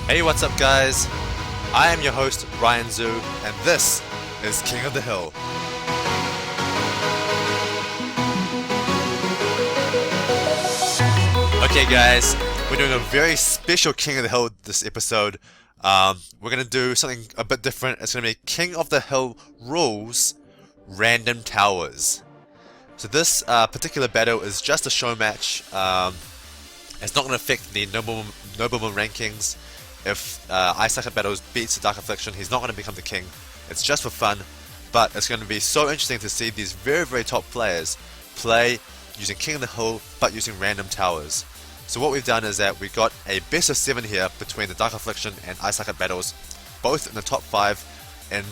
Hey, what's up guys? I am your host Ryan Zoo, and this is King of the Hill. Okay guys, we're doing a very special King of the Hill this episode. We're going to do something a bit different. It's going to be King of the Hill rules, random towers. So this particular battle is just a show match. It's not going to affect the Nobleman rankings. If Isuckatbattles beats the Dark Affliction, he's not going to become the king. It's just for fun, but it's going to be so interesting to see these very top players play using King of the Hill, but using random towers. So what we've done is that we got a best of 7 here between the Dark Affliction and Isuckatbattles, both in the top 5 in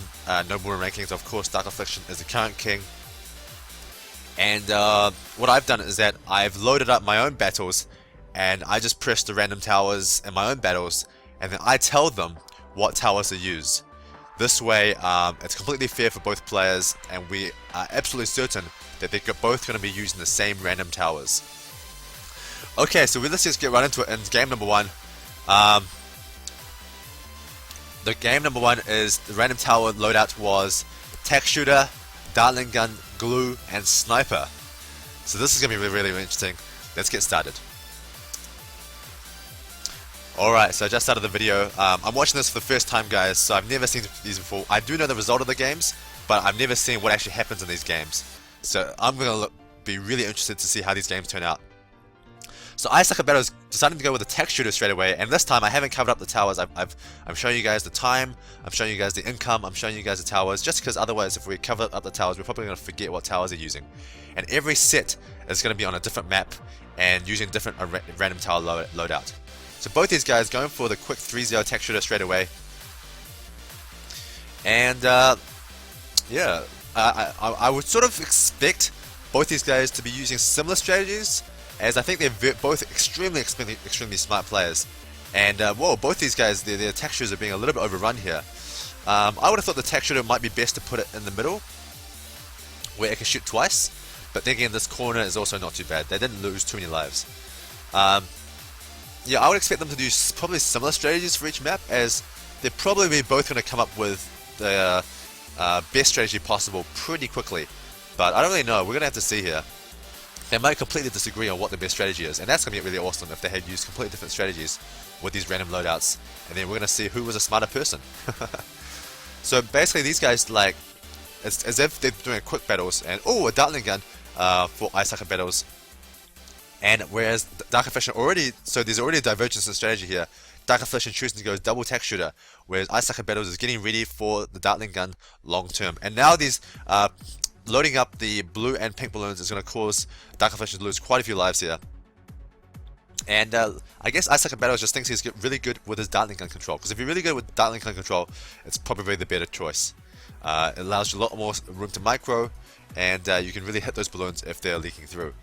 Nobleman rankings. Of course, Dark Affliction is the current king. And what I've done is that I've loaded up my own battles, and I just press the random towers in my own battles, and then I tell them what towers to use. This way, it's completely fair for both players, and we are absolutely certain that they're both going to be using the same random towers. Okay, so let's just get right into it in game number 1. The game number 1 is the random tower loadout was Tack Shooter, Dartling Gun, Glue, and Sniper. So this is going to be really interesting. Let's get started. Alright, so I just started the video. I'm watching this for the first time, guys, so I've never seen these before. I do know the result of the games, but I've never seen what actually happens in these games. So I'm going to be really interested to see how these games turn out. So Isuckatbattles decided to go with a Tack Shooter straight away, and this time I haven't covered up the towers. I'm showing you guys the time, I'm showing you guys the income, I'm showing you guys the towers, just because otherwise if we cover up the towers, we're probably going to forget what towers they're using. And every set is going to be on a different map and using different random tower loadout. So both these guys going for the quick 3-0 Tack Shooter straight away. And yeah, I would sort of expect both these guys to be using similar strategies, as I think they're both extremely smart players. And whoa, both these guys, their Tack Shooters are being a little bit overrun here. I would have thought the Tack Shooter might be best to put it in the middle, where it can shoot twice. But then again, this corner is also not too bad. They didn't lose too many lives. Yeah, I would expect them to do probably similar strategies for each map, as they're probably both going to come up with the best strategy possible pretty quickly. But I don't really know. We're going to have to see here. They might completely disagree on what the best strategy is, and that's going to be really awesome if they had used completely different strategies with these random loadouts, and then we're going to see who was a smarter person. So basically these guys, like, it's as if they're doing quick battles, and oh, a Dartling Gun for Isuckatbattles. And whereas Dark Affliction so there's already a divergence in strategy here. Dark Affliction choosing to go double Tack Shooter, whereas Isuckatbattles is getting ready for the Dartling Gun long term. And now these loading up the blue and pink balloons is going to cause Dark Affliction to lose quite a few lives here. And I guess Isuckatbattles just thinks he's really good with his Dartling Gun control, because if you're really good with Dartling Gun control, it's probably the better choice. It allows you a lot more room to micro, and you can really hit those balloons if they're leaking through.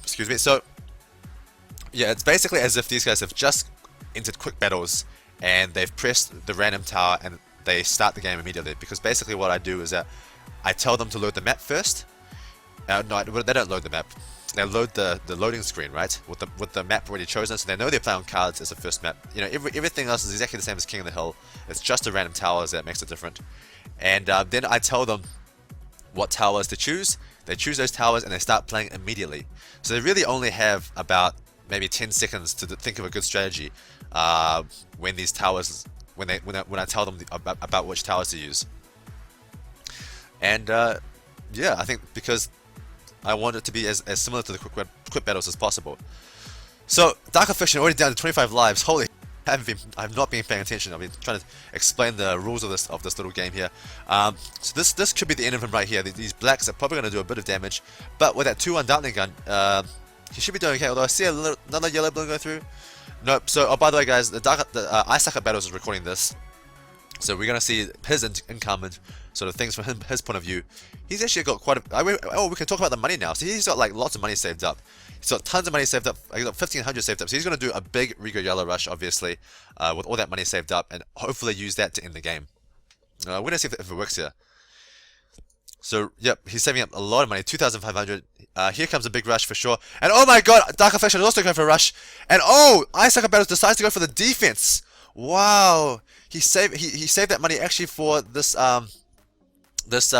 Excuse me. So yeah, it's basically as if these guys have just entered quick battles and they've pressed the random tower and they start the game immediately, because basically what I do is that I tell them to load the map first. No, they don't load the map. They load the loading screen, right, with the map already chosen, so they know they're playing on cards as the first map. You know, everything else is exactly the same as King of the Hill. It's just the random towers that makes it different. And then I tell them what towers to choose. They choose those towers and they start playing immediately. So they really only have about maybe 10 seconds to think of a good strategy when these towers, when I tell them about which towers to use. And yeah, I think because I want it to be as similar to the quick battles as possible. So Dark Affliction already down to 25 lives. Holy, I've not been paying attention. I've been trying to explain the rules of this little game here. So this could be the end of him right here. These blacks are probably going to do a bit of damage, but with that 2-1 Dartling Gun, he should be doing okay. Although I see another yellow balloon go through. Nope. So oh, by the way, guys, the Isuckatbattles is recording this, so we're going to see his income and sort of things from his point of view. He's actually got quite a. Oh, we can talk about the money now. So he's got like lots of money saved up. He's got tons of money saved up. He's got 1,500 saved up. So he's going to do a big Rigo Yellow Rush, obviously, with all that money saved up, and hopefully use that to end the game. We're going to see if it works here. So, yep, he's saving up a lot of money, 2,500. Here comes a big rush for sure. And oh my god, Dark Affliction is also going for a rush. And oh, Isuckatbattles decides to go for the defense. Wow. He saved that money actually for this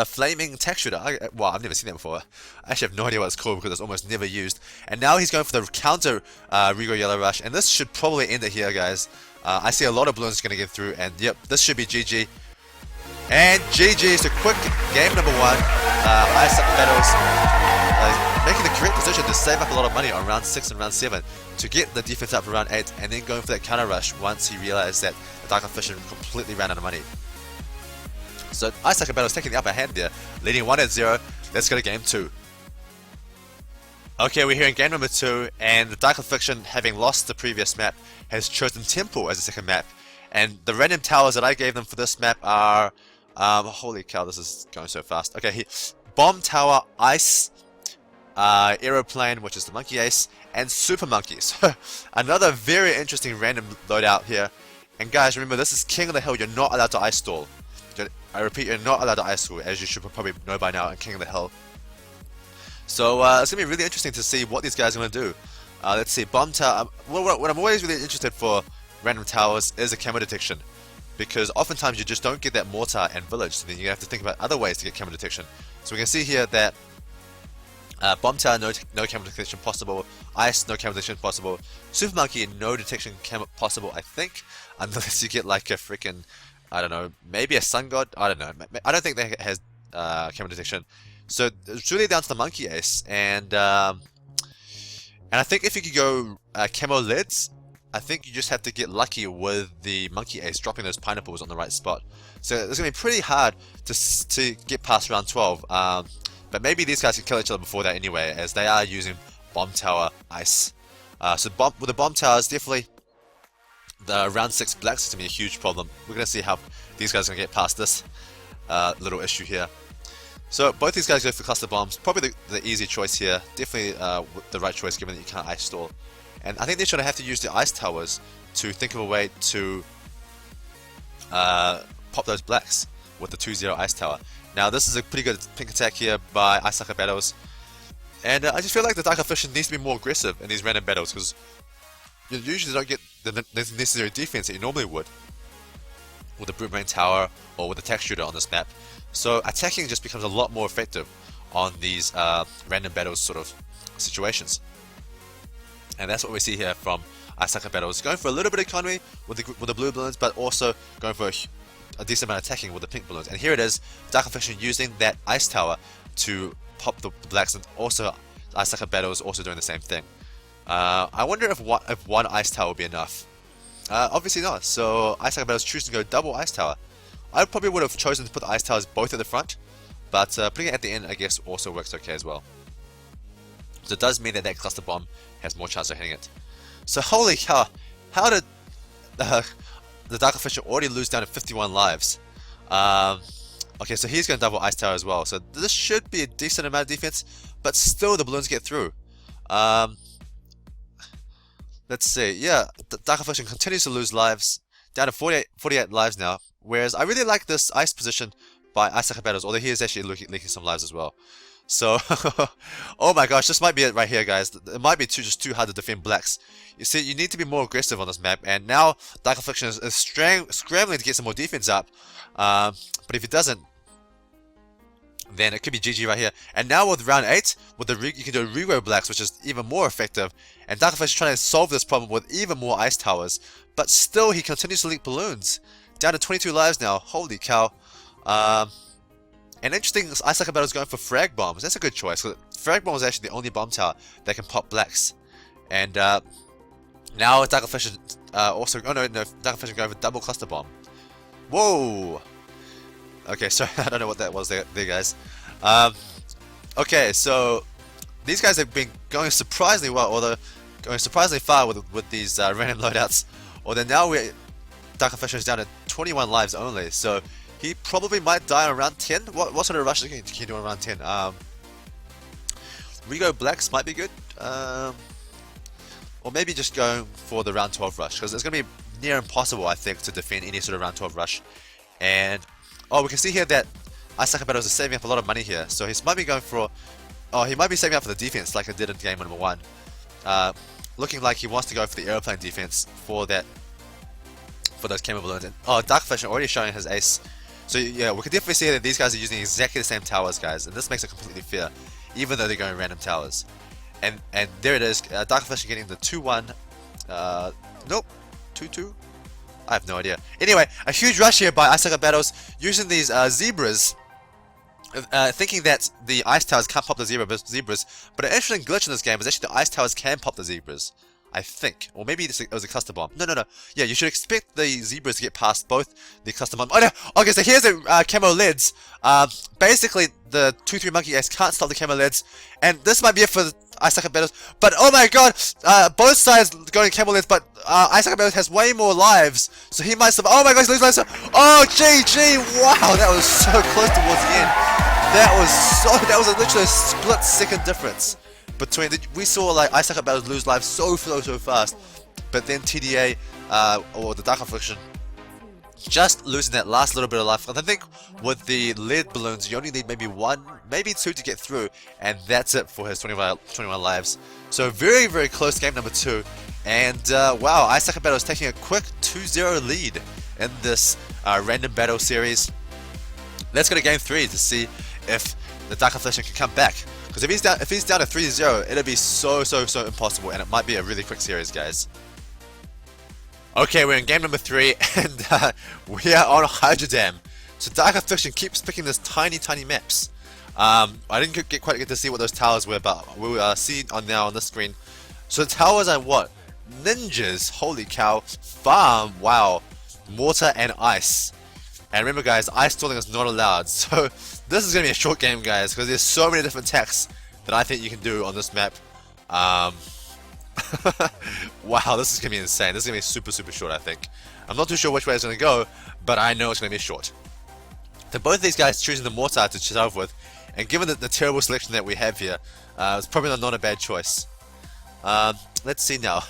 flaming tech shooter. Wow, I've never seen that before. I actually have no idea what it's called because it's almost never used. And now he's going for the counter Rigo Yellow Rush. And this should probably end it here, guys. I see a lot of balloons going to get through. And yep, this should be GG. And GG, so quick game number 1. Isuckatbattles making the correct decision to save up a lot of money on round 6 and round 7 to get the defense up for round 8 and then going for that counter rush once he realized that the Dark Affliction completely ran out of money. So Isuckatbattles taking the upper hand there, leading 1-0. Let's go to game 2. Okay, we're here in game number 2, and the Dark Affliction, having lost the previous map, has chosen Temple as the second map. And the random towers that I gave them for this map are... holy cow, this is going so fast. Okay, Bomb Tower, Ice, Aeroplane, which is the Monkey Ace, and Super Monkeys. Another very interesting random loadout here. And guys, remember, this is King of the Hill. You're not allowed to ice stall. I repeat, you're not allowed to ice stall, as you should probably know by now in King of the Hill. So it's going to be really interesting to see what these guys are going to do. Let's see, Bomb Tower. What I'm always really interested for random towers is a camo detection. Because oftentimes you just don't get that mortar and village, so then you have to think about other ways to get camo detection. So we can see here that Bomb Tower, no camo detection possible. Ice, no camo detection possible. Super Monkey, no detection possible, I think. Unless you get like a freaking, I don't know, maybe a Sun God? I don't know. I don't think that has camo detection. So it's really down to the Monkey Ace. And I think if you could go camo lids, I think you just have to get lucky with the Monkey Ace dropping those pineapples on the right spot. So it's going to be pretty hard to get past round 12. But maybe these guys can kill each other before that anyway, as they are using Bomb Tower Ice. So with the Bomb Towers, definitely the round 6 blacks is going to be a huge problem. We're going to see how these guys are going to get past this little issue here. So both these guys go for cluster bombs. Probably the easy choice here. Definitely the right choice given that you can't ice stall. And I think they're going to have to use the ice towers to think of a way to pop those blacks with the 2-0 ice tower. Now this is a pretty good pink attack here by Isuckatbattles. And I just feel like the Dark Affliction needs to be more aggressive in these random battles because you usually don't get the necessary defense that you normally would with the Boomerang Tower or with the Tech Shooter on this map. So attacking just becomes a lot more effective on these random battles sort of situations. And that's what we see here from Isuckatbattles, going for a little bit of economy with the blue balloons, but also going for a decent amount of attacking with the pink balloons. And here it is, Dark Affliction using that ice tower to pop the blacks, and also Isuckatbattles also doing the same thing. I wonder if one ice tower would be enough. Obviously not. So Isuckatbattles choosing to go double ice tower. I probably would have chosen to put the ice towers both at the front, but putting it at the end, I guess, also works okay as well. So it does mean that cluster bomb has more chance of hitting it. So holy cow, how did the Dark Affliction already lose down to 51 lives? Okay, so he's going to double ice tower as well. So this should be a decent amount of defense, but still the balloons get through. Let's see. Yeah, the Dark Affliction continues to lose lives, down to 48 lives now. Whereas I really like this ice position by Isuckatbattles, although he is actually leaking some lives as well. So, oh my gosh, this might be it right here, guys. It might be just too hard to defend blacks. You see, you need to be more aggressive on this map, and now Dark Affliction is scrambling to get some more defense up. But if it doesn't, then it could be GG right here. And now with round 8, with you can do Rigo blacks, which is even more effective. And Dark Affliction trying to solve this problem with even more ice towers, but still he continues to leak balloons. Down to 22 lives now. Holy cow. And interesting, Isuckatbattles is going for frag bombs. That's a good choice. Frag bomb is actually the only bomb tower that can pop blacks. And now Dark Affliction also... Oh no, Dark Affliction going for double cluster bomb. Whoa! Okay, sorry, I don't know what that was there guys. Okay, so these guys have been going surprisingly well, although going surprisingly far with these random loadouts. Although now Dark Affliction is down to 21 lives only, so he probably might die on round 10. What sort of rush can he do on round 10? Rigo blacks might be good, or maybe just going for the round 12 rush, because it's going to be near impossible, I think, to defend any sort of round 12 rush. And oh, we can see here that Isuckatbattles is saving up a lot of money here, so he might be going for... Oh, he might be saving up for the defense like I did in game number 1. Looking like he wants to go for the aeroplane defense for that, for those camo balloons. And, oh, Darkflesh already showing his ace. So yeah, we can definitely see that these guys are using exactly the same towers, guys, and this makes it completely fair, even though they're going random towers. And there it is, Darkflesh getting the 2-1. Nope, 2-2. I have no idea. Anyway, a huge rush here by Isuckatbattles using these zebras. Thinking that the ice towers can't pop the zebras, but an interesting glitch in this game is actually the ice towers can pop the zebras. I think, or maybe it was a cluster bomb. No. Yeah, you should expect the zebras to get past both the cluster bomb. Oh no! Okay, so here's the camo leads. Basically, the 2-3 monkey ace can't stop the camo leads, and this might be it for Isuckatbattles. But oh my god, both sides going camo leads, but Isuckatbattles has way more lives, so he might survive. Oh my gosh, lose lives. Oh GG! Wow, that was so close towards the end. That was literally a split second difference between we saw like Isuckatbattles lose lives so fast, but then TDA or the Dark Affliction just losing that last little bit of life. And I think with the lead balloons you only need maybe 1, maybe 2 to get through, and that's it for his 21 lives. So very close game number 2, and wow, Isuckatbattles taking a quick 2-0 lead in this random battle series. Let's go to game 3 to see if the Dark Affliction can come back. Because if he's down to 3-0, it'll be so impossible, and it might be a really quick series, guys. Okay, we're in game number 3, and we are on Hydro Dam. So Dark Affliction keeps picking this tiny maps. I didn't quite get to see what those towers were, but we will see now on the screen. So the towers are what? Ninjas, holy cow. Farm, wow. Mortar and ice. And remember guys, ice stalling is not allowed, so this is going to be a short game, guys, because there's so many different attacks that I think you can do on this map. Wow, this is going to be insane. This is going to be super short, I think. I'm not too sure which way it's going to go, but I know it's going to be short. So both of these guys choosing the mortar to start off with, and given the terrible selection that we have here, it's probably not a bad choice. Let's see now.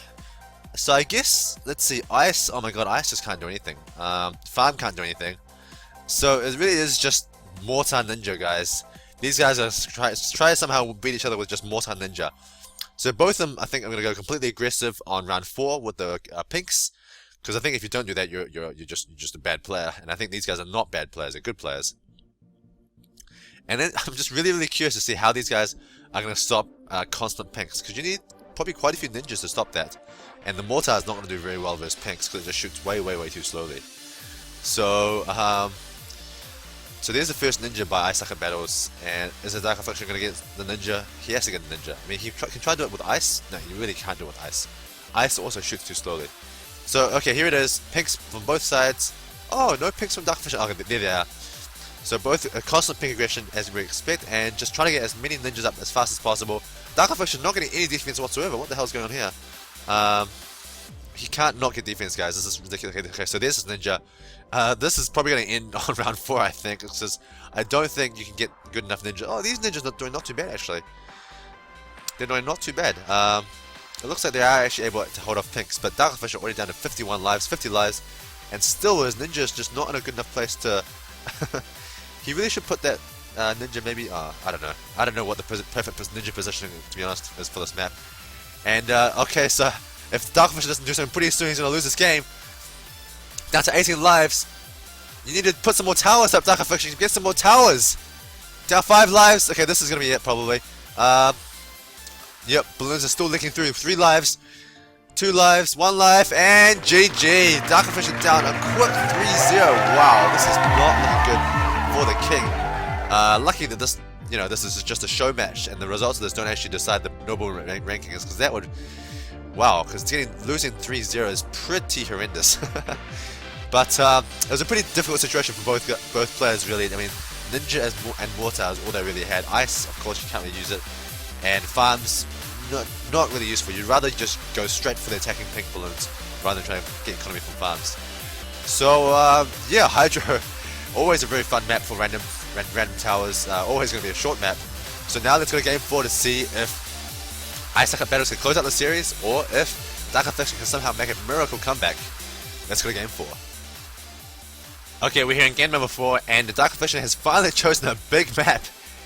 So I guess, let's see, ice, oh my god, ice just can't do anything. Farm can't do anything. So it really is just Mortar Ninja, guys. These guys are try to somehow beat each other with just Mortar Ninja. So both of them, I think I'm going to go completely aggressive on round 4 with the pinks. Because I think if you don't do that, you're just a bad player. And I think these guys are not bad players, they're good players. And then I'm just really curious to see how these guys are going to stop constant pinks. Because you need probably quite a few ninjas to stop that. And the mortar is not going to do very well versus pinks because it just shoots way too slowly. So, so there's the first ninja by Isuckatbattles. And is the Dark Affliction going to get the ninja? He has to get the ninja. I mean, he can try to do it with ice. No, you really can't do it with ice. Ice also shoots too slowly. So, okay, here it is. Pinks from both sides. Oh, no pinks from Dark Affliction. Okay, there they are. So both a constant pink aggression as we expect, and just trying to get as many ninjas up as fast as possible. Dark Affliction not getting any defense whatsoever. What the hell's going on here? He can't not get defense, guys. This is ridiculous. Okay, so there's this ninja. This is probably going to end on round 4, I think, because I don't think you can get good enough ninja. Oh, these ninjas are doing not too bad, actually. They're doing not too bad. It looks like they are actually able to hold off pinks, but Dark Affliction already down to 51 lives, 50 lives, and still his ninja is just not in a good enough place to... He really should put that ninja maybe... I don't know. I don't know what the perfect ninja positioning, to be honest, is for this map. And, okay, so if Dark Affliction doesn't do something pretty soon, he's going to lose this game. Down to 18 lives. You need to put some more towers up, Dark Affliction. Get some more towers. Down 5 lives. Okay, this is going to be it, probably. Yep, balloons are still licking through. 3 lives. 2 lives, 1 life, and GG. Dark Affliction down a quick 3-0. Wow, this is not looking good for the king. Lucky that this, this is just a show match, and the results of this don't actually decide the Nobleman rankings, because that would, wow, because losing 3-0 is pretty horrendous. But it was a pretty difficult situation for both players, really. I mean, Ninja and Mortar is all they really had. Ice, of course, you can't really use it, and Farms, not really useful. You'd rather just go straight for the attacking pink balloons rather than trying to get economy from farms. So yeah, Hydro, always a very fun map for random towers. Always going to be a short map. So now let's go to game 4 to see if Isuckatbattles can close out the series, or if Dark Affliction can somehow make a miracle comeback. Let's go to game 4. Okay, we're here in game number 4, and the Dark Affliction has finally chosen a big map.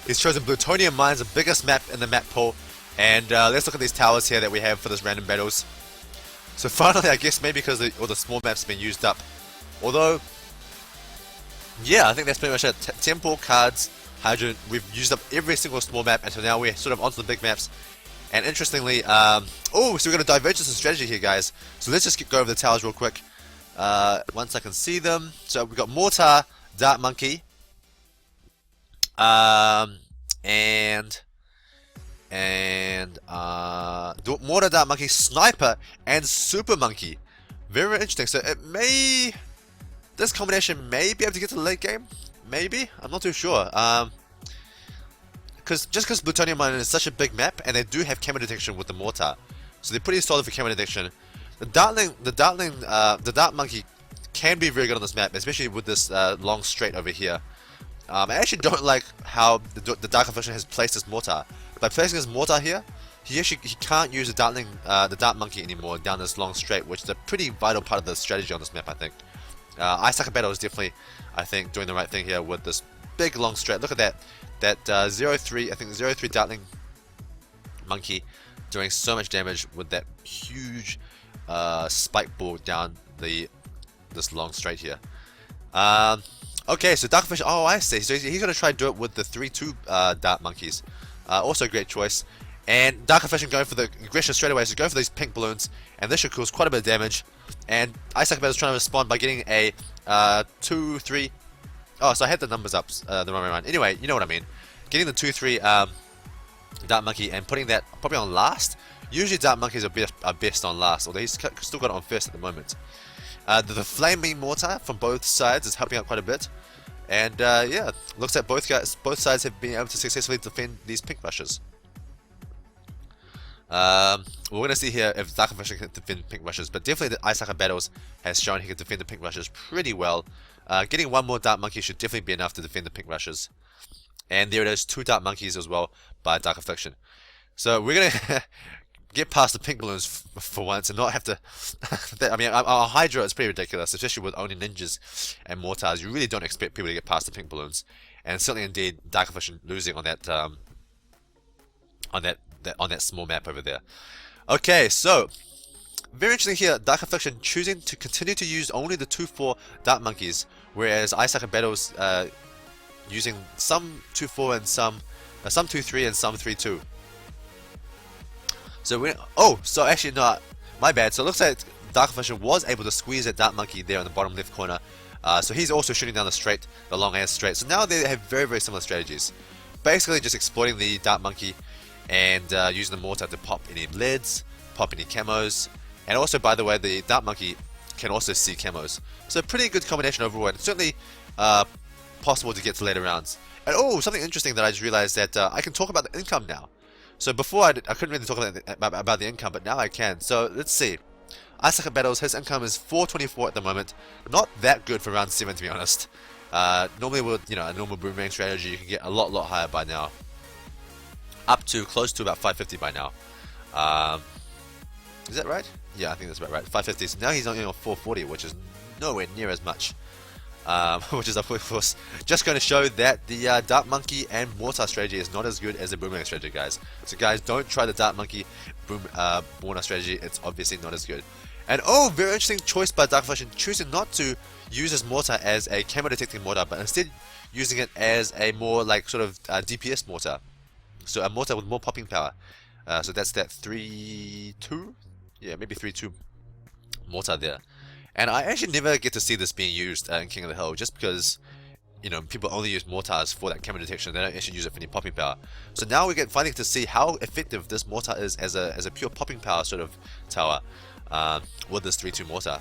He's chosen Plutonium Mines, the biggest map in the map pool. And let's look at these towers here that we have for this random battles. So finally, I guess maybe because all the small maps have been used up. Although, yeah, I think that's pretty much it. Temple, cards, Hydrant, we've used up every single small map, and so now we're sort of onto the big maps. And interestingly, so we're going to divergence in strategy here, guys. So let's just go over the towers real quick. Once I can see them. So we've got Mortar, Dark Monkey, Mortar, Dark Monkey, Sniper, and Super Monkey. Very interesting. So it may, this combination may be able to get to the late game. Maybe, I'm not too sure. Because Plutonium Mine is such a big map, and they do have camera detection with the Mortar, so they're pretty solid for camera detection. The Dark Monkey can be very good on this map, especially with this long straight over here. I actually don't like how the Dark Affliction has placed his Mortar. By placing his Mortar here, he can't use the Dark Monkey anymore down this long straight, which is a pretty vital part of the strategy on this map, I think. Isuckatbattles is definitely, I think, doing the right thing here with this big long straight. Look at that. That 0-3, I think 0-3 Darkling Monkey doing so much damage with that huge spike ball down this long straight here. Okay, so Dark Affliction, oh I see, so he's going to try to do it with the 3-2 Dark Monkeys. Also a great choice. And Dark Affliction going for the aggression straight away, so go for these pink balloons, and this should cause quite a bit of damage. And Isuckatbattles is trying to respond by getting a 2-3. Oh, so I had the numbers up the wrong way around. Anyway, you know what I mean. Getting the 2-3 Dark Monkey and putting that probably on last. Usually Dark Monkeys are best on last, although he's still got it on first at the moment. The Flaming Mortar from both sides is helping out quite a bit. And yeah, looks like both sides have been able to successfully defend these pink rushes. We're going to see here if Dark Affliction can defend pink rushes, but definitely the Isuckatbattles has shown he can defend the pink rushes pretty well. Getting one more Dark Monkey should definitely be enough to defend the pink rushes. And there it is, 2 Dark Monkeys as well by Dark Affliction. So we're going to get past the pink balloons for once and not have to... I mean, our Hydra is pretty ridiculous, especially with only ninjas and mortars. You really don't expect people to get past the pink balloons. And certainly indeed, Dark Affliction losing on that small map over there. Okay, so very interesting here. Dark Affliction choosing to continue to use only the 2-4 Dark Monkeys, whereas Isuckatbattles using some 2-4 and some 2-3 and some 3-2. So so actually no, my bad. So it looks like Dark Affliction was able to squeeze that Dark Monkey there in the bottom left corner. So he's also shooting down the long ass straight. So now they have very, very similar strategies. Basically just exploiting the Dark Monkey and using the Mortar to pop any leads, pop any camos, and also, by the way, the Dark Monkey can also see camos. So pretty good combination overall, and certainly possible to get to later rounds. And oh, something interesting that I just realized that I can talk about the income now. So before I couldn't really talk about the income, but now I can. So let's see. Isuckatbattles, his income is 424 at the moment. Not that good for round 7, to be honest. Normally with a normal boomerang strategy, you can get a lot higher by now. Up to close to about 550 by now. Is that right? Yeah, I think that's about right. 550. So now he's only on 440, which is nowhere near as much. Which is of course just going to show that the Dark Monkey and Mortar strategy is not as good as the Boomerang strategy, guys. So guys, don't try the Dark Monkey Mortar strategy. It's obviously not as good. And oh, very interesting choice by Dark Affliction, choosing not to use his Mortar as a camera detecting mortar, but instead using it as a more like sort of DPS mortar. So a mortar with more popping power. So that's that 3-2? Yeah, maybe 3-2 mortar there. And I actually never get to see this being used in King of the Hill, just because, people only use mortars for that camera detection. They don't actually use it for any popping power. So now we get finally to see how effective this mortar is as a pure popping power sort of tower with this 3-2 mortar.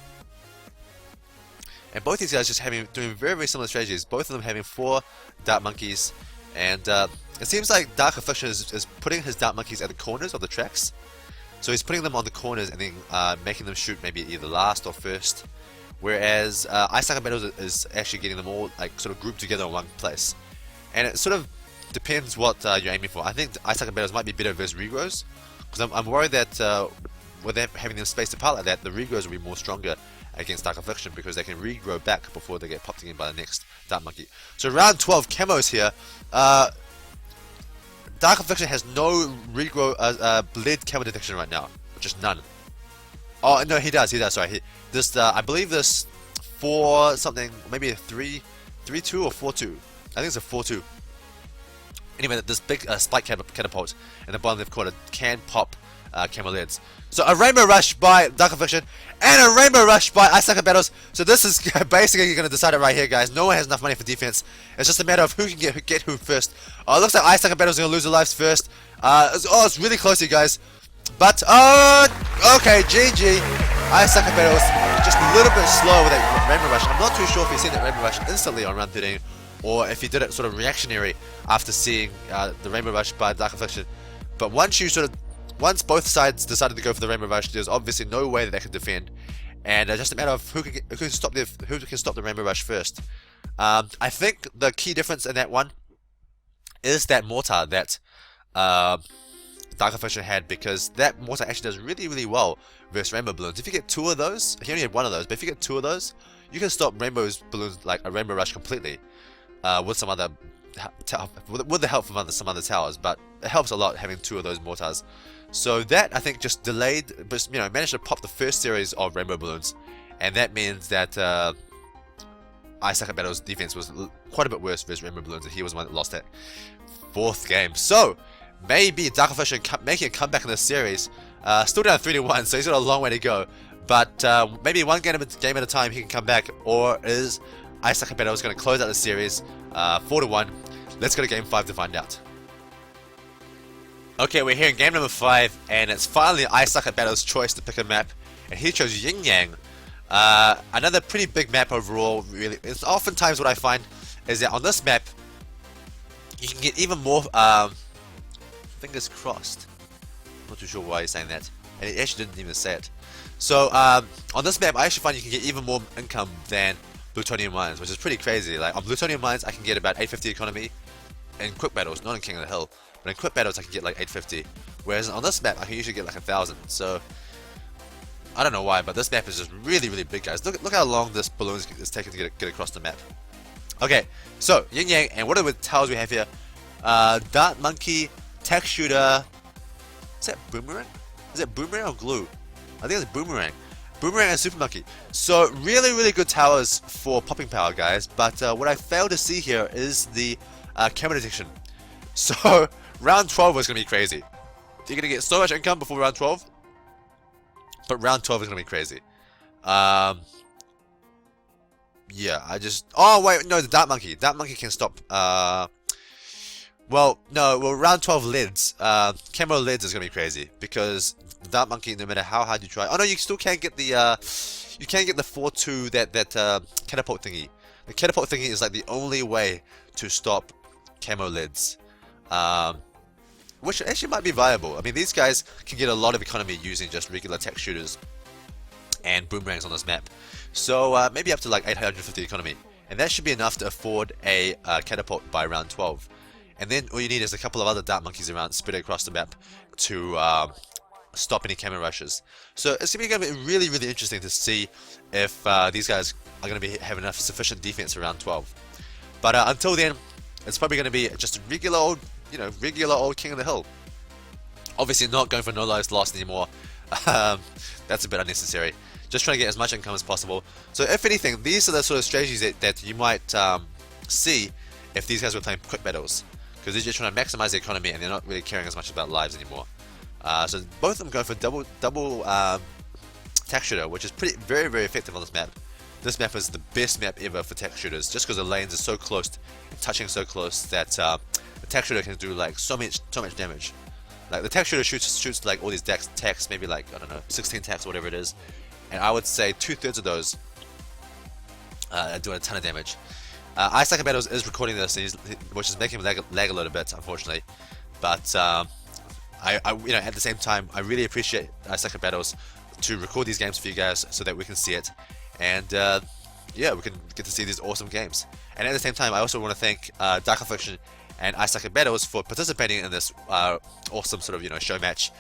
And both these guys just doing very, very similar strategies. Both of them having 4 Dark Monkeys. And it seems like Dark Affliction is putting his Dark Monkeys at the corners of the tracks. So he's putting them on the corners and then making them shoot maybe either last or first. Whereas Isuckatbattles is actually getting them all like sort of grouped together in one place. And it sort of depends what you're aiming for. I think Isuckatbattles might be better versus Regros. Because I'm worried that with them having them spaced apart like that, the Regros will be more stronger against Dark Affliction because they can regrow back before they get popped again by the next Dark Monkey. So round 12 camos here. Dark Affliction has no regrow lead camo detection right now, just none. Oh no, he does. Sorry, I believe this 4 something, maybe a 3-2 or 4-2. I think it's a 4-2. Anyway, this big spike catapult in the bottom left corner can pop camo lids. So a Rainbow Rush by Dark Affliction and a Rainbow Rush by Isuckatbattles. So this is basically going to decide it right here, guys. No one has enough money for defense. It's just a matter of who can get who first. It looks like Isuckatbattles is going to lose their lives first. It's really close here, guys. But okay, GG. Isuckatbattles just a little bit slow with that Rainbow Rush. I'm not too sure if he's seen that Rainbow Rush instantly on round 13, or if he did it sort of reactionary after seeing the Rainbow Rush by Dark Affliction. But once both sides decided to go for the Rainbow Rush, there's obviously no way that they could defend, and just a matter of who can stop the Rainbow Rush first. I think the key difference in that one is that mortar that Dark Affliction had, because that mortar actually does really well versus Rainbow Balloons. If you get 2 of those, he only had 1 of those, but if you get 2 of those, you can stop Rainbow's balloons, like a Rainbow Rush, completely with some other with the help from some other towers. But it helps a lot having 2 of those mortars. So that, I think, just delayed, but managed to pop the first series of Rainbow Balloons, and that means that Isuckatbattles' defense was quite a bit worse versus Rainbow Balloons, and he was the one that lost that 4th game. So maybe Dark Affliction making a comeback in this series. Still down 3-1, so he's got a long way to go. But maybe one game at a time he can come back, or is Isuckatbattles going to close out the series 4-1? Let's go to game 5 to find out. Okay, we're here in game number 5, and it's finally Isuckatbattles' choice to pick a map, and he chose Yin Yang. Another pretty big map overall, really. It's oftentimes what I find is that on this map, you can get even more, fingers crossed. Not too sure why he's saying that, and he actually didn't even say it. So, on this map, I actually find you can get even more income than Plutonium Mines, which is pretty crazy. Like, on Plutonium Mines, I can get about 850 economy in quick battles, not in King of the Hill. But in quick battles, I can get like 850. Whereas on this map, I can usually get like 1,000. So, I don't know why, but this map is just really big, guys. Look how long this balloon is taking to get across the map. Okay, so, Yin Yang, and what are the towers we have here? Dart Monkey, Tech Shooter. Is that Boomerang? Is that Boomerang or Glue? I think it's Boomerang. Boomerang and Super Monkey. So, really good towers for popping power, guys. But what I failed to see here is the camera detection. So, round 12 is going to be crazy. You're going to get so much income before round 12. But round 12 is going to be crazy. Yeah, oh, wait, no, the Dart Monkey. Dart Monkey can stop. Well, round 12 lids. Camo lids is going to be crazy. Because the Dart Monkey, no matter how hard you try. Oh, no, you still can't get the, you can't get the 4-2, that catapult thingy. The catapult thingy is like the only way to stop camo lids. Which actually might be viable. I mean, these guys can get a lot of economy using just regular tech shooters and boomerangs on this map. So maybe up to like 850 economy, and that should be enough to afford a catapult by round 12. And then all you need is a couple of other Dart Monkeys around spread across the map to stop any camo rushes. So it's going to be really interesting to see if these guys are going to have enough sufficient defense around 12. But until then, it's probably going to be just a regular old King of the Hill. Obviously not going for no lives lost anymore. That's a bit unnecessary. Just trying to get as much income as possible. So if anything, these are the sort of strategies that you might see if these guys were playing quick battles. Because they're just trying to maximize the economy and they're not really caring as much about lives anymore. So both of them go for double tech shooter, which is very effective on this map. This map is the best map ever for tech shooters, just because the lanes are so close, and touching so close that the tech shooter can do like so much damage. Like the tech shooter shoots like all these techs, maybe like, I don't know, 16 techs or whatever it is, and I would say 2/3 of those are doing a ton of damage. Isuckatbattles is recording this, which is making him lag a little bit, unfortunately. But at the same time, I really appreciate Isuckatbattles to record these games for you guys so that we can see it, and yeah, we can get to see these awesome games. And at the same time, I also want to thank Dark Affliction and Isuckatbattles for participating in this awesome sort of show match.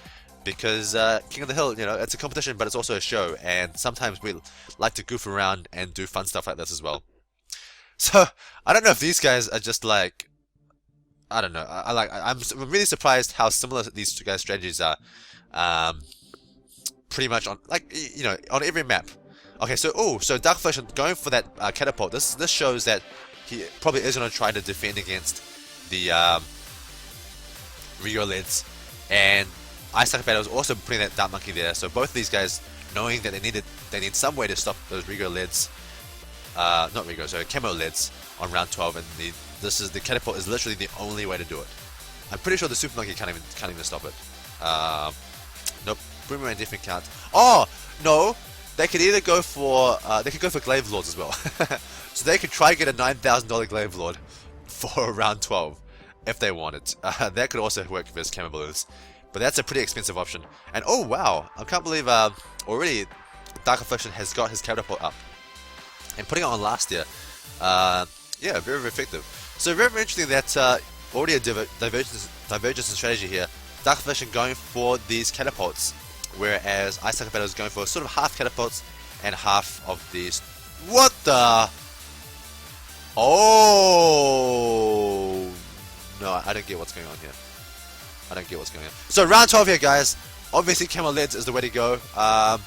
because King of the Hill, you know, it's a competition, but it's also a show, and sometimes we like to goof around and do fun stuff like this as well. So I don't know if these guys are just like, I don't know. I'm really surprised how similar these two guys' strategies are. Pretty much on, like, you know, on every map. Okay, so Dark Affliction going for that catapult. This shows that he probably is going to try to defend against the Rio Lids, and Isuckatbattles also putting that Dark Monkey there. So both of these guys knowing that they need some way to stop those Rigo Lids, not Rigo, sorry, Camo Lids on round 12, and the catapult is literally the only way to do it. I'm pretty sure the Super Monkey can't even stop it. Nope, Boomerang definitely can't. Oh no, they could either go for Glaive Lords as well. So they could try to get a $9,000 Glaive Lord for round 12 if they wanted. That could also work versus Camo Balloons, but that's a pretty expensive option. And oh wow, I can't believe already Dark Affliction has got his catapult up and putting it on last year. Yeah, very, very effective. So very, very interesting that already a divergence in strategy here. Dark Affliction going for these catapults, whereas Isuckatbattles is going for sort of half catapults and half of these. What the? Oh no, I don't get what's going on here. I don't get what's going on. So round 12 here, guys. Obviously, Camo Lids is the way to go. I'm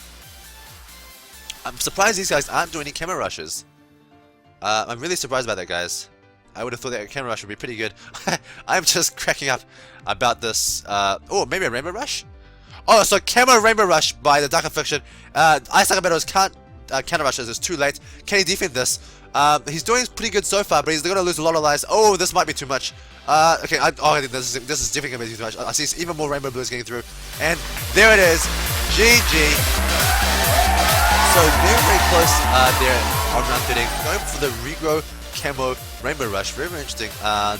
surprised these guys aren't doing any Camo Rushes. I'm really surprised about that, guys. I would have thought that a Camo Rush would be pretty good. I'm just cracking up about this. Oh, maybe a Rainbow Rush? Oh, so Camo Rainbow Rush by the Dark Affliction. Isuckatbattles can't counter rush as it's too late. Can he defend this? He's doing pretty good so far, but he's going to lose a lot of lives. Oh, this might be too much. Okay, I think this is definitely going to be too much. I see even more Rainbow Blues getting through. And there it is. GG. So very, very close there on round 13. Going for the Regro Camo Rainbow Rush. Very, very interesting. I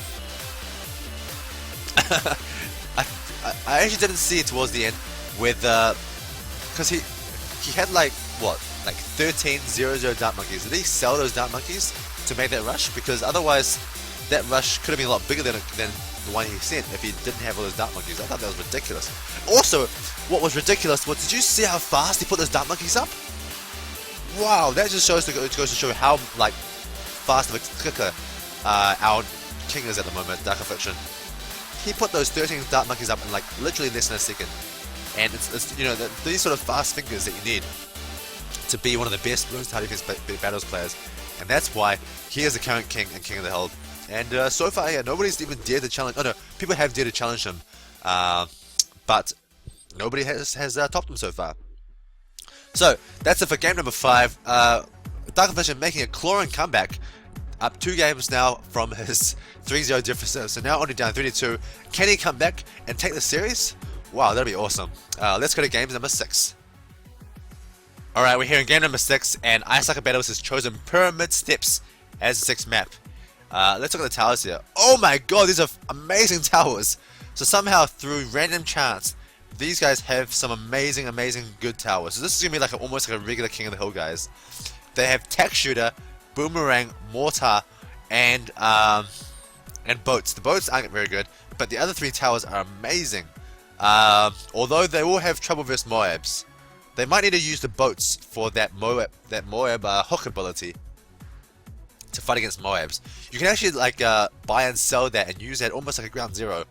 actually didn't see it towards the end with because he had like what, like 13 0-0 Dark Monkeys. Did he sell those Dark Monkeys to make that rush? Because otherwise that rush could have been a lot bigger than the one he sent if he didn't have all those Dark Monkeys. I thought that was ridiculous. Also, what was ridiculous was, did you see how fast he put those Dark Monkeys up? Wow, that just goes to show how like fast of a clicker our king is at the moment, Dark Affliction. He put those 13 Dark Monkeys up in like literally less than a second, and it's you know, these sort of fast fingers that you need to be one of the best Bloons TD Battles players, and that's why he is the current king and king of the hill. And so far, yeah, nobody's even dared to challenge. Oh no, people have dared to challenge him, but nobody has topped him so far. So that's it for game number 5. Dark Affliction making a clawing comeback, up 2 games now from his 3-0 deficit. So now only down 3-2. Can he come back and take the series? Wow, that'd be awesome. Let's go to game number 6. Alright, we're here in game number 6, and Isuckatbattles has chosen Pyramid Steps as the 6th map. Let's look at the towers here. Oh my god, these are amazing towers. So somehow, through random chance, these guys have some amazing good towers. So this is going to be like almost like a regular King of the Hill, guys. They have Tech Shooter, Boomerang, Mortar, and boats. The boats aren't very good, but the other 3 towers are amazing. Although they will have trouble versus Moabs. They might need to use the boats for that Moab hook ability to fight against Moabs. You can actually like buy and sell that and use that almost like a ground zero,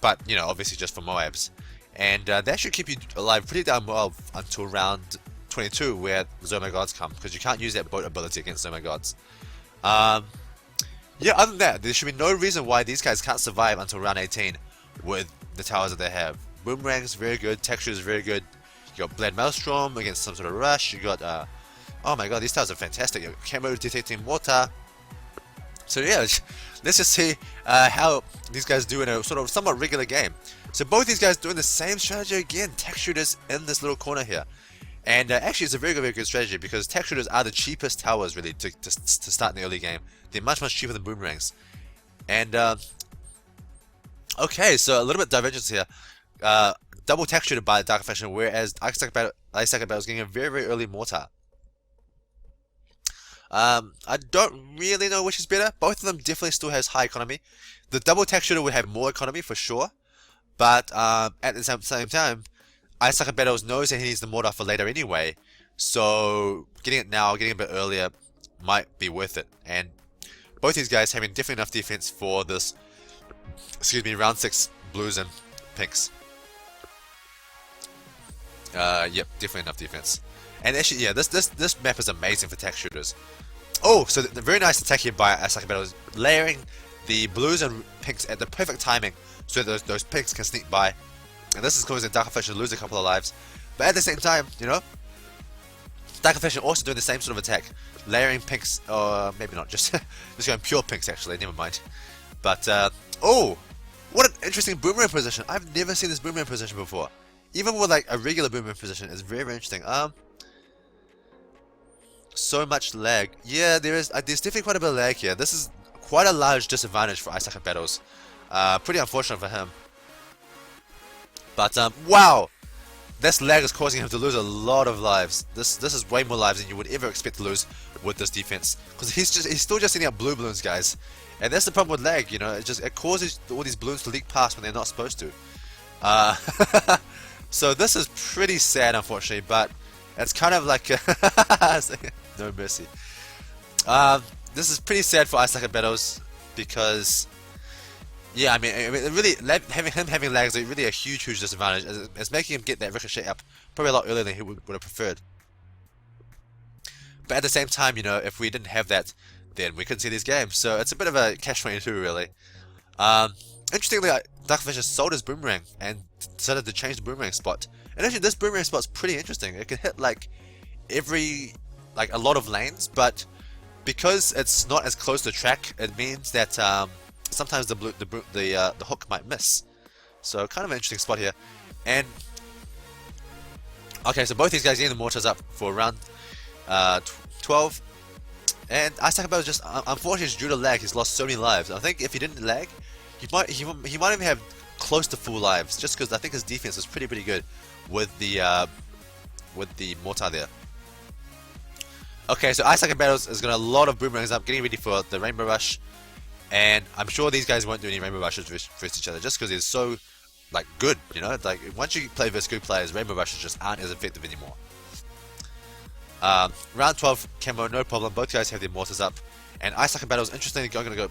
but you know, obviously just for Moabs. And that should keep you alive pretty damn well until round 22, where Zoma Gods come, because you can't use that boat ability against Zoma Gods. Yeah, other than that, there should be no reason why these guys can't survive until round 18 with the towers that they have. Boomerang's very good, Texture is very good. You got Blade Maelstrom against some sort of rush. You got, oh my god, these towers are fantastic. You got Camo detecting Mortar. So yeah, let's just see how these guys do in a sort of somewhat regular game. So both these guys doing the same strategy again. Tech Shooters in this little corner here. And actually it's a very good strategy, because Tech Shooters are the cheapest towers really to start in the early game. They're much cheaper than Boomerangs. And okay, so a little bit divergence here. Double Tech Shooter by the Dark Affliction, whereas Isuckatbattles is getting a very early Mortar. I don't really know which is better. Both of them definitely still has high economy. The double Tech Shooter would have more economy for sure, but at the same time, Isuckatbattles knows that he needs the mortar for later anyway, so getting it now, getting it a bit earlier, might be worth it. And both these guys having definitely enough defense for this, excuse me, round 6 blues and pinks. Yep, definitely enough defense. And actually, yeah, this map is amazing for tech shooters. Oh, so the very nice attack here by Isuckatbattles, layering the blues and pinks at the perfect timing so that those pinks can sneak by. And this is causing Dark Affliction to lose a couple of lives. But at the same time, you know, Dark Affliction also doing the same sort of attack, layering pinks, or maybe not, just going pure pinks actually, never mind. But, oh, what an interesting boomerang position. I've never seen this boomerang position before. Even with like a regular boomerang position, it's very, very interesting. So much lag. Yeah, there's definitely quite a bit of lag here. This is quite a large disadvantage for Isuckatbattles. Pretty unfortunate for him. But wow, this lag is causing him to lose a lot of lives. This is way more lives than you would ever expect to lose with this defense. Because he's still just sending out blue balloons, guys. And that's the problem with lag. You know, it causes all these balloons to leak past when they're not supposed to. So this is pretty sad, unfortunately. But it's kind of like no mercy. This is pretty sad for Isuckatbattles because, yeah, I mean really having lag is really a huge disadvantage. It's making him get that ricochet up probably a lot earlier than he would have preferred. But at the same time, you know, if we didn't have that, then we couldn't see these games. So it's a bit of a catch-22, really. Interestingly, Dark Affliction sold his boomerang and decided to change the boomerang spot. And actually, this boomerang spot's pretty interesting. It can hit like a lot of lanes, but because it's not as close to the track, it means that sometimes the hook might miss. So kind of an interesting spot here. And okay, so both these guys getting the mortars up for round 12. And Isuckatbattles just unfortunately due to lag, he's lost so many lives. I think if he didn't lag, he might even have close to full lives, just because I think his defense is pretty good with the mortar there. Okay, so Isuckatbattles is got a lot of boomerangs up, getting ready for the Rainbow Rush, and I'm sure these guys won't do any Rainbow Rushes versus each other, just because they're so like good, you know. Like once you play versus good players, Rainbow Rushes just aren't as effective anymore. Round 12 camo, no problem. Both guys have their mortars up, and Isuckatbattles interestingly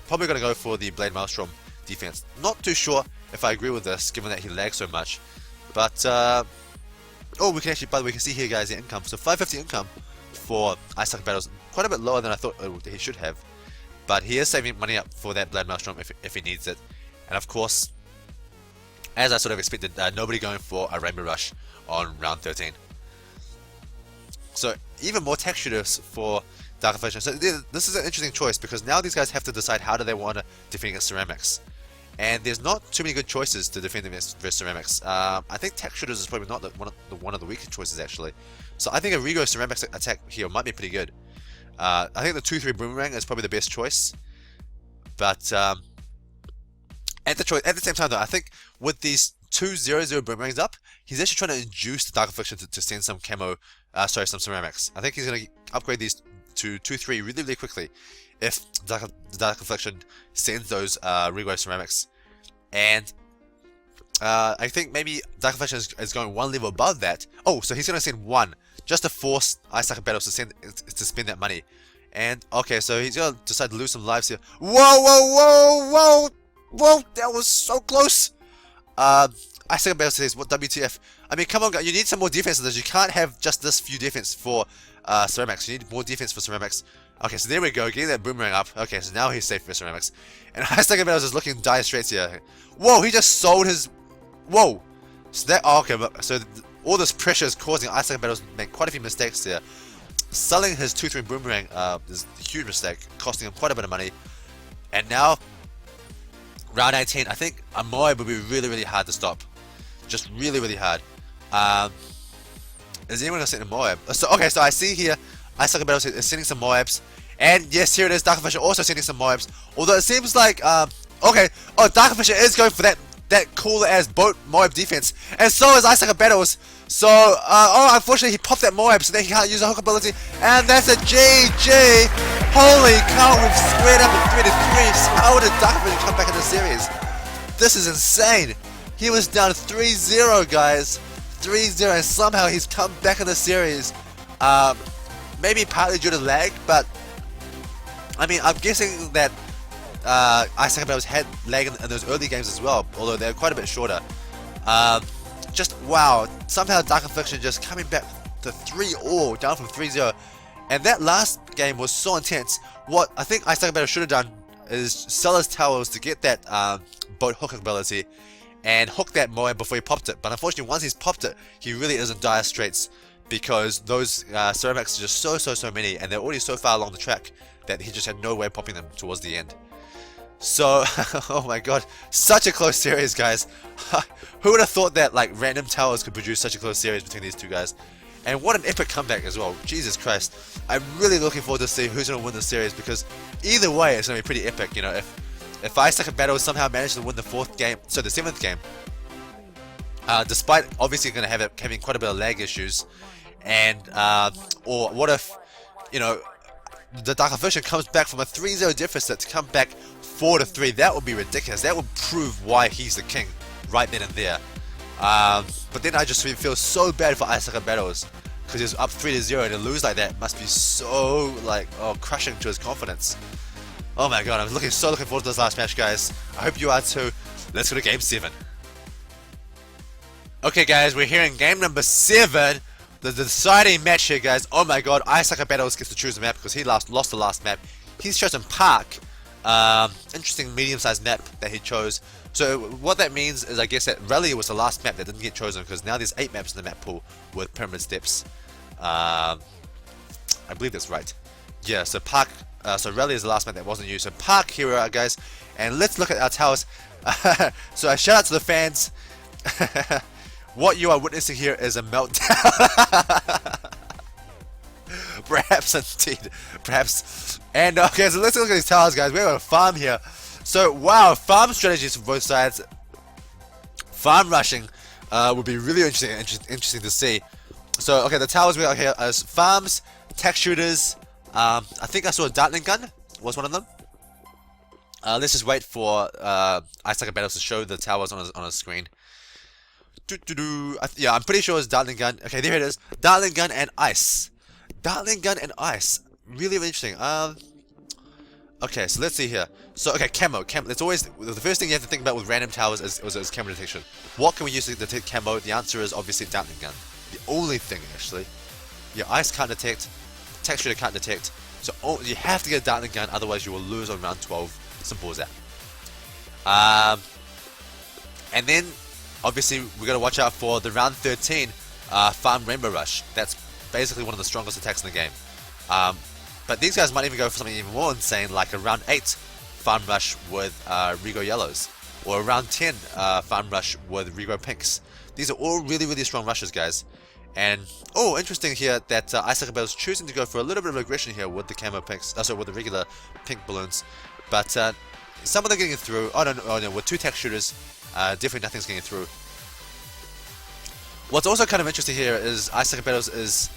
probably gonna go for the Blade Maelstrom defense. Not too sure if I agree with this, given that he lags so much, but oh, we can see here, guys, the income. So 550 income for Isuckatbattles, quite a bit lower than I thought he should have, but he is saving money up for that Blade Maelstrom if he needs it. And of course, as I sort of expected, nobody going for a Rainbow Rush on round 13. So even more tech shooters for Dark Affliction. So this is an interesting choice because now these guys have to decide how do they want to defend against ceramics. And there's not too many good choices to defend against ceramics. I think tech shooters is probably not one of the weaker choices actually. So I think a Rego ceramics attack here might be pretty good. I think the 2-3 boomerang is probably the best choice. But at the same time though, I think with these 2-0-0 boomerangs up, he's actually trying to induce the Dark Affliction to send some some ceramics. I think he's going to upgrade these to 2-3 really quickly if the Dark Affliction sends those Rego ceramics. And I think maybe Dark Affliction is going one level above that. Oh, so he's going to send one just to force Isuckatbattles to spend that money. And okay, so he's going to decide to lose some lives here. Whoa! That was so close. Isuckatbattles says, what WTF? I mean, come on, guys, you need some more defense than this. You can't have just this few defense for ceramics. You need more defense for ceramics. Okay, so there we go, getting that boomerang up. Okay, so now he's safe for ceramics. And Isuckatbattles is looking dire straits here. Whoa, he just sold his... Whoa! So that... Oh, okay, so all this pressure is causing Isuckatbattles to make quite a few mistakes here. Selling his 2-3 boomerang is a huge mistake, costing him quite a bit of money. And now, round 18, I think a Moab would be really hard to stop. Just really hard. Is anyone going to send a Moab? So, okay, so I see here Isuckatbattles is sending some Moabs. And yes, here it is, Dark Affliction also sending some Moabs. Although it seems like, okay, oh, Dark Affliction is going for that cool ass boat Moab defense. And so is Isuckatbattles. So, oh, unfortunately he popped that Moab, so then he can't use a hook ability. And that's a GG! Holy cow, we've squared up in 3-3. So how did Dark Affliction come back in the series? This is insane. He was down 3-0, guys. 3-0, and somehow he's come back in the series. Maybe partly due to lag, but I mean, I'm guessing that Isuckatbattles had lag in those early games as well, although they're quite a bit shorter. Just wow, somehow Dark Affliction just coming back to 3-all, down from 3-0. And that last game was so intense. What I think Isuckatbattles should have done is sell his towers to get that boat hook ability and hook that Moab before he popped it. But unfortunately, once he's popped it, he really is in dire straits because those ceramics are just so many, and they're already so far along the track that he just had no way of popping them towards the end. So, oh my god, such a close series, guys. Who would have thought that like random towers could produce such a close series between these two guys? And what an epic comeback as well. Jesus Christ. I'm really looking forward to see who's going to win the series, because either way it's going to be pretty epic. You know, if Isuckatbattles somehow managed to win the 7th game, despite obviously going to having quite a bit of lag issues, and or what if, you know, the Dark Affliction comes back from a 3-0 deficit to come back 4-3. That would be ridiculous. That would prove why he's the king right then and there. But then I just feel so bad for Isuckatbattles, because he's up 3-0, and to lose like that must be so like crushing to his confidence. Oh my god, I'm looking forward to this last match, guys. I hope you are too. Let's go to game 7. Okay guys, we're here in game number 7. The deciding match here, guys. Oh my god, Isuckatbattles gets to choose the map because he lost the last map. He's chosen Park. Interesting medium-sized map that he chose. So what that means is, I guess, that Rally was the last map that didn't get chosen, because now there's 8 maps in the map pool with pyramid steps. I believe that's right. Yeah, so Park. So Rally is the last map that wasn't used. So Park, here we are, guys, and let's look at our towers. So a shout out to the fans. What you are witnessing here is a meltdown. Perhaps indeed. Perhaps. And okay, so let's look at these towers, guys. We're on a farm here. So wow, farm strategies for both sides. Farm rushing would be really interesting to see. So okay, the towers we got here as farms, tech shooters. I think I saw a Dartling gun was one of them. Let's just wait for Isuckatbattles to show the towers on a screen. Yeah, I'm pretty sure it's Dartling gun. Okay, there it is. Dartling gun and ice. Dartling gun and ice. Really interesting. Okay, so let's see here. So okay, camo. It's always the first thing you have to think about with random towers is camo detection. What can we use to detect camo? The answer is obviously Dartling gun. The only thing actually. Yeah, ice can't detect. Tech shooter can't detect. So you have to get a Dartling gun, otherwise you will lose on round 12. Simple as that. And then obviously we got to watch out for the round 13 farm rainbow rush. That's basically one of the strongest attacks in the game. But these guys might even go for something even more insane, like a round 8 farm rush with Rigo yellows, or a round 10 farm rush with Rigo pinks. These are all really strong rushes, guys. And oh, interesting here that Isuckatbattles is choosing to go for a little bit of aggression here with the camo pinks, sorry, with the regular pink balloons. But some of them getting through. Oh no, with 2 tech shooters, definitely nothing's getting through. What's also kind of interesting here is Isuckatbattles is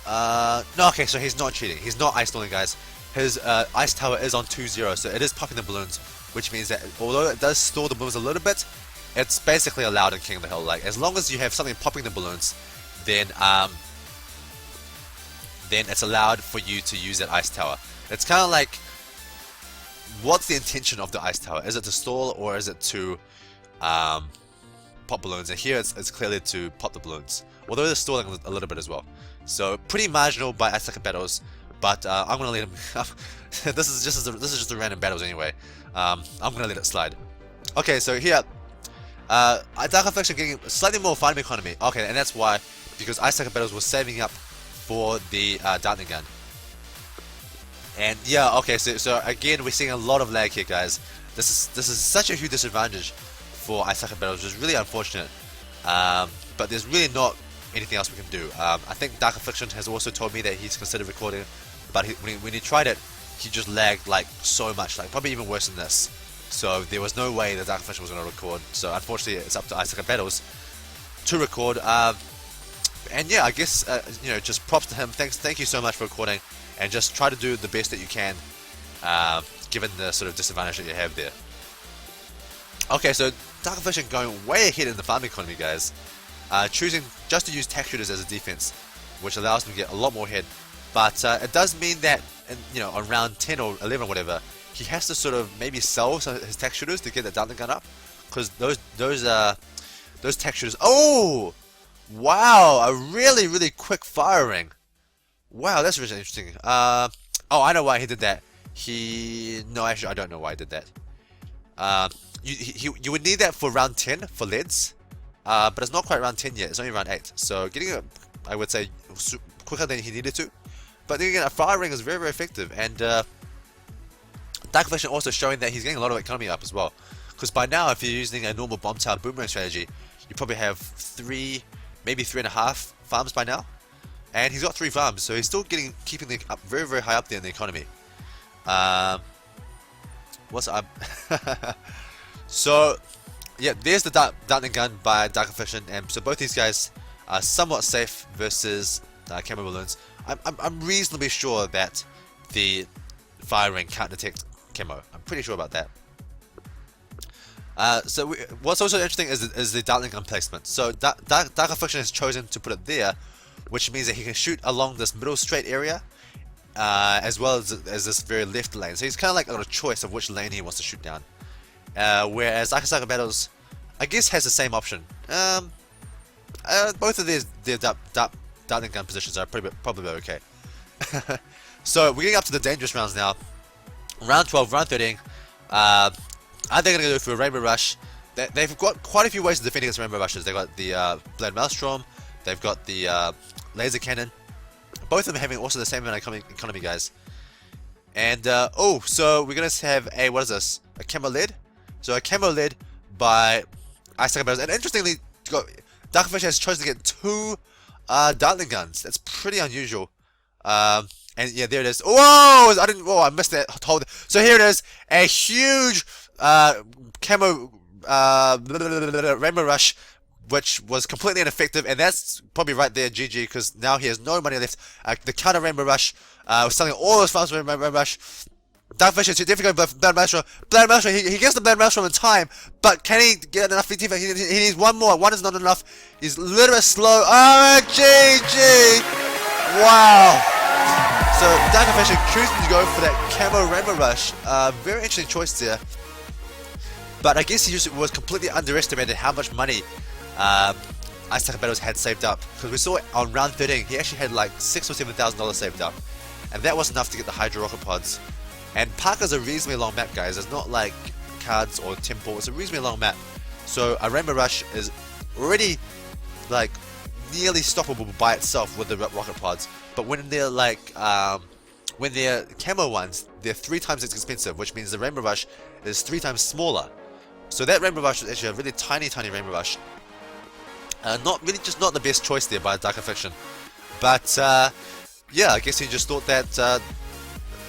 no, okay, so he's not cheating. He's not ice stalling, guys. His ice tower is on 2-0, so it is popping the balloons, which means that although it does stall the balloons a little bit, it's basically allowed in King of the Hill. Like, as long as you have something popping the balloons, then it's allowed for you to use that ice tower. It's kind of like, what's the intention of the ice tower? Is it to stall, or is it to pop balloons? And here it's clearly to pop the balloons, although it's stalling a little bit as well. So pretty marginal by Isuckatbattles, but I'm gonna let him. This is just a random battles anyway. I'm gonna let it slide. Okay, so here, Dark Affliction getting slightly more farming economy. Okay, and that's why, because Isuckatbattles was saving up for the Dartling gun. And yeah, okay, so again we're seeing a lot of lag here, guys. This is such a huge disadvantage for Isuckatbattles, which is really unfortunate. But there's really not anything else we can do. I think Dark Affliction has also told me that he's considered recording, but when he tried it, he just lagged like so much, like probably even worse than this. So there was no way that Dark Affliction was going to record. So unfortunately, it's up to Isuckatbattles to record. And yeah, I guess you know, just props to him. Thank you so much for recording, and just try to do the best that you can, given the sort of disadvantage that you have there. Okay, so Dark Affliction going way ahead in the farming economy, guys. choosing just to use tack shooters as a defense, which allows him to get a lot more head. But it does mean that, on round 10 or 11 or whatever, he has to sort of maybe sell some of his tack shooters to get that Dartling gun up, because those tack shooters. Oh, wow! A really quick firing. Wow, that's really interesting. Oh, I know why he did that. No, actually, I don't know why he did that. You would need that for round 10 for leads, but it's not quite round 10 yet. It's only round 8, so getting it, I would say, quicker than he needed to. But then again, a firing is very effective, and Dark Affliction also showing that he's getting a lot of economy up as well. Because by now, if you're using a normal bomb tower boomerang strategy, you probably have 3, maybe 3.5 farms by now. And he's got 3 farms, so he's still keeping it up very high up there in the economy. What's up? So, yeah, there's the Dartling gun by Dark Affliction, and so both these guys are somewhat safe versus camo balloons. I'm reasonably sure that the firing can't detect camo. I'm pretty sure about that. What's also interesting is the Dartling gun placement. So Dark Affliction has chosen to put it there, which means that he can shoot along this middle straight area, as well as this very left lane. So he's kind of like got a choice of which lane he wants to shoot down. Whereas Isuckatbattles, I guess, has the same option. Both of their Dartling gun positions are probably okay. So we're getting up to the dangerous rounds now. Round 12, round 13. Are they going to go for a Rainbow Rush? They've got quite a few ways to defend against Rainbow Rushes. They've got the Blade Maelstrom. They've got the Laser Cannon. Both of them having also the same amount of economy, guys. And, so we're going to have a, what is this? A camo lead? So a camo lead by Isuckatbattles. And interestingly, Dark Affliction has chosen to get 2 Dartling guns. That's pretty unusual. And yeah, there it is. Whoa! I missed that hold. So here it is. A huge camo Rainbow Rush, which was completely ineffective, and that's probably right there, GG, because now he has no money left. The counter Rainbow Rush was selling all those farms with Rainbow Rush. Dark Affliction is definitely going for Blade Maelstrom. Blade Maelstrom, he gets the Blade Maelstrom in time, but can he get enough VT? He needs one more. One is not enough. He's a little bit slow. Oh, GG! Wow! So Dark Affliction choosing to go for that camo Rainbow Rush. Very interesting choice there. But I guess he just was completely underestimated how much money Isuckatbattles had saved up. Because we saw on round 13, he actually had like $6,000 or $7,000 saved up. And that was enough to get the Hydro Rocket Pods. And Parker's a reasonably long map, guys. It's not like Cards or Temple. It's a reasonably long map. So a Rainbow Rush is already like nearly stoppable by itself with the Rocket Pods. But when they're like, when they're camo ones, they're 3 times as expensive, which means the Rainbow Rush is 3 times smaller. So that Rainbow Rush is actually a really tiny Rainbow Rush. Not the best choice there by Dark Affliction. But yeah, I guess he just thought that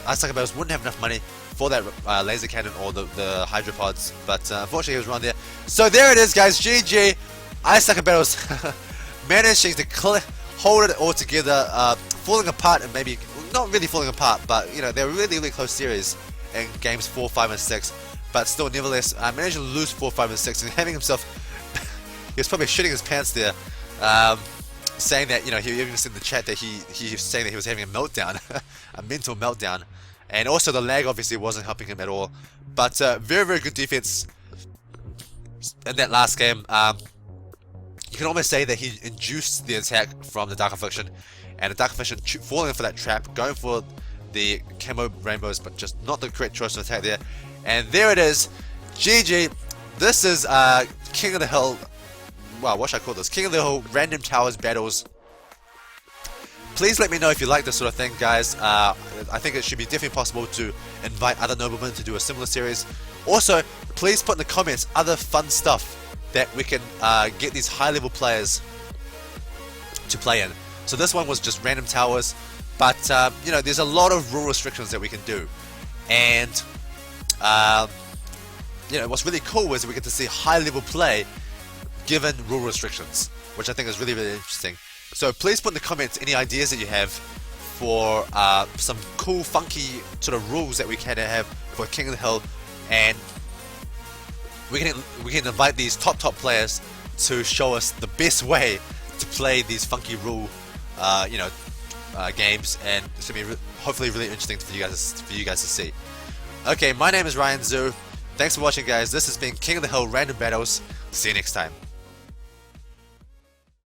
Isuckatbattles wouldn't have enough money for that laser cannon or the Hydro Pods. But unfortunately, he was wrong there. So there it is, guys. GG. Isuckatbattles managing to hold it all together, falling apart, and maybe not really falling apart, but they're really close series in games 4, 5, and 6. But still, nevertheless, managing to lose 4, 5, and 6, and having himself, he was probably shitting his pants there, saying that he even said in the chat that he was saying that he was having a meltdown, a mental meltdown, and also the lag obviously wasn't helping him at all. But very good defense in that last game. You can almost say that he induced the attack from the Dark Affliction, and the Dark Affliction falling for that trap, going for the camo rainbows, but just not the correct choice of attack there. And there it is, GG. This is King of the Hill. Wow, what should I call this? King of the Hill Random Towers Battles. Please let me know if you like this sort of thing, guys. I think it should be definitely possible to invite other noblemen to do a similar series. Also, please put in the comments other fun stuff that we can get these high-level players to play in. So this one was just random towers, but there's a lot of rule restrictions that we can do, and what's really cool is we get to see high-level play given rule restrictions, which I think is really interesting. So please put in the comments any ideas that you have for some cool, funky sort of rules that we can have for King of the Hill, and we can invite these top players to show us the best way to play these funky rule, games, and it's gonna be hopefully really interesting for you guys to see. Okay, my name is Ryan Zoo. Thanks for watching, guys. This has been King of the Hill Random Battles. See you next time.